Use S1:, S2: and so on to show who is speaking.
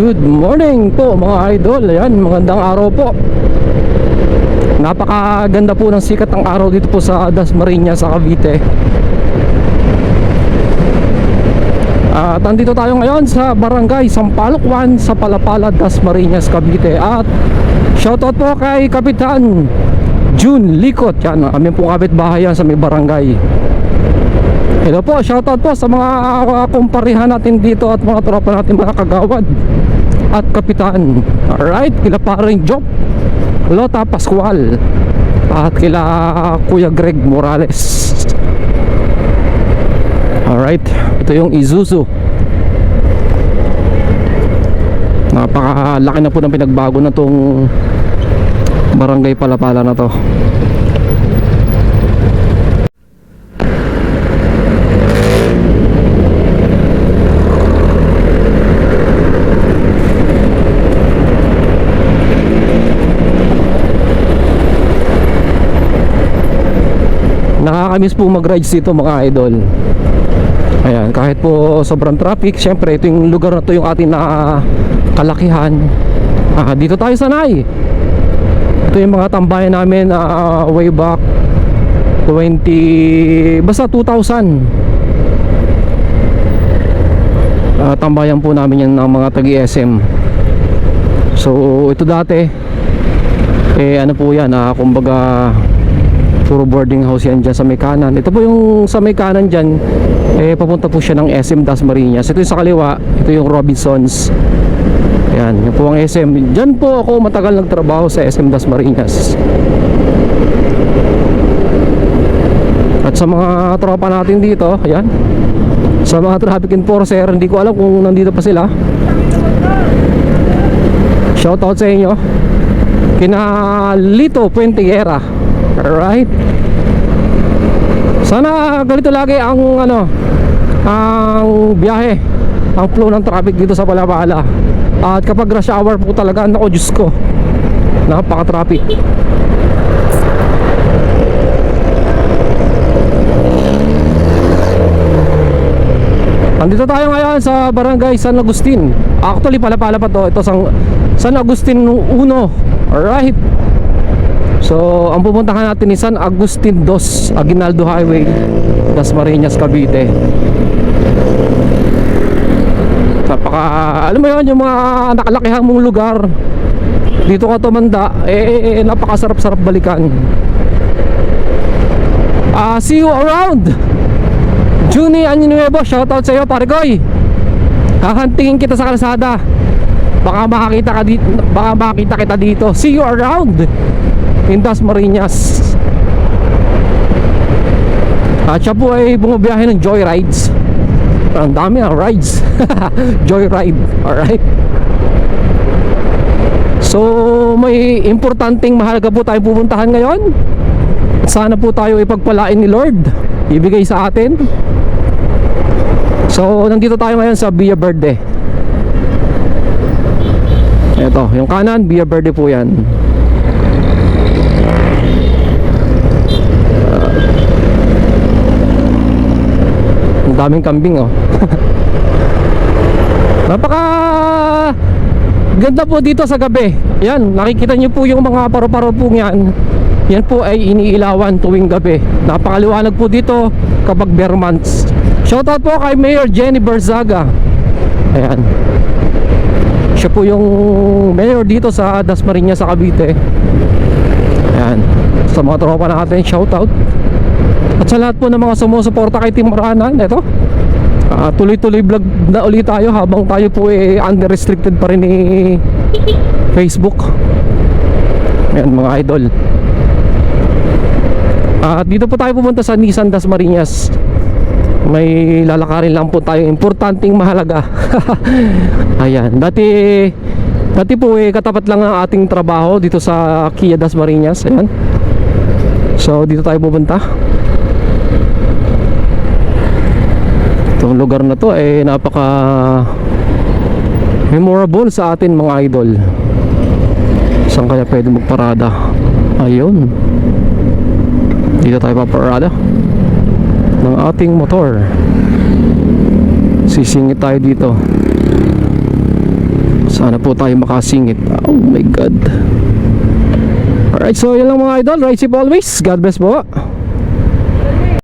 S1: Good morning po mga idol. Ayan, magandang araw po. Napakaganda po ng sikat ng araw dito po sa Dasmariñas sa Cavite. At nandito tayo ngayon sa Barangay Sampaloc 1 sa Palapala, Dasmariñas, Cavite. At shoutout po kay Kapitan June Likot. Yan, kami po kapitbahay yan sa may barangay. Hello po, shoutout po sa mga kumparihan natin dito at mga tropa natin, mga kagawad at kapitan. Alright, kila paring Job Lota Pascual at kila Kuya Greg Morales. Alright, ito yung Isuzu. Napakalaki na po ng pinagbago na tong barangay Palapala na to. Nakakamiss po mag-rides dito mga idol. Ayan, kahit po sobrang traffic, syempre ito yung lugar na to yung ating kalakihan. Dito tayo sanay. Ito yung mga tambayan namin way back 20, basta 2000. Tambayan po namin yan ng mga tagi-SM. So ito dati ano po yan, kumbaga puro boarding house yan dyan sa may kanan. Ito po yung sa may kanan dyan, papunta po siya ng SM Dasmariñas. Ito yung sa kaliwa, ito yung Robinsons. Ayan, yun po ang SM. Dyan po ako matagal nagtrabaho sa SM Dasmariñas. At sa mga tropa natin dito, ayan, sa mga traffic enforcer, hindi ko alam kung nandito pa sila. Shoutout sa inyo kina Lito Puentiguera. Alright, sana ganito lagi ang ang biyahe, ang flow ng traffic dito sa Palapala. At kapag rush hour po talaga, nako Diyos ko, napaka-traffic. Nandito tayo ngayon sa Barangay San Agustin. Actually Palapala pa to. Ito San Agustin 1. Alright, so ang pupuntahan natin ni San Agustin 2, Aguinaldo Highway, Dasmariñas, Cavite. Alam mo yun, yung mga nakalakihang mong lugar dito ka tumanda, napakasarap-sarap balikan. See you around. Juni Año, shoutout sa iyo pare Koy. Hahantingin kita sa kalsada, baka makakita kita dito. See you around in Dasmariñas. At siya po ay bumabiyahe ng joyrides. Ang dami ng rides. Joyride. Alright, so may importanteng mahalaga po tayo pupuntahan ngayon. Sana po tayo ipagpalain ni Lord, ibigay sa atin. So nandito tayo ngayon sa Villa Verde. Ito, yung kanan, Villa Verde po yan. Ang daming kambing Napaka ganda po dito sa gabi. Yan, nakikita nyo po yung mga paro-paro po yan. Yan po ay iniilawan tuwing gabi. Napakaliwanag po dito kapag bare months. Shoutout po kay Mayor Jenny Barzaga. Ayan, siya po yung mayor dito sa Dasmariñas sa Cavite. Ayan, sa mga tropa natin, shoutout. At sa lahat po ng mga sumusuporta kay Team Morahanan, ito, tuloy-tuloy vlog na ulit tayo habang tayo po under-restricted pa rin ni Facebook. Ayan mga idol. At dito po tayo pumunta sa Nissan Dasmariñas. May lalakarin lang po tayo, importanteng mahalaga. Ayan, dati po katapat lang ang ating trabaho dito sa Kia Dasmariñas. Ayan, so dito tayo pupunta. Itong lugar na to napaka memorable sa atin mga idol. Saan kaya pwede magparada? Ayun, dito tayo paparada ng ating motor. Sisingit tayo dito sa Sana po tayo makasingit. Oh my God. Alright, so yun lang mga idol. Ride safe always. God bless po.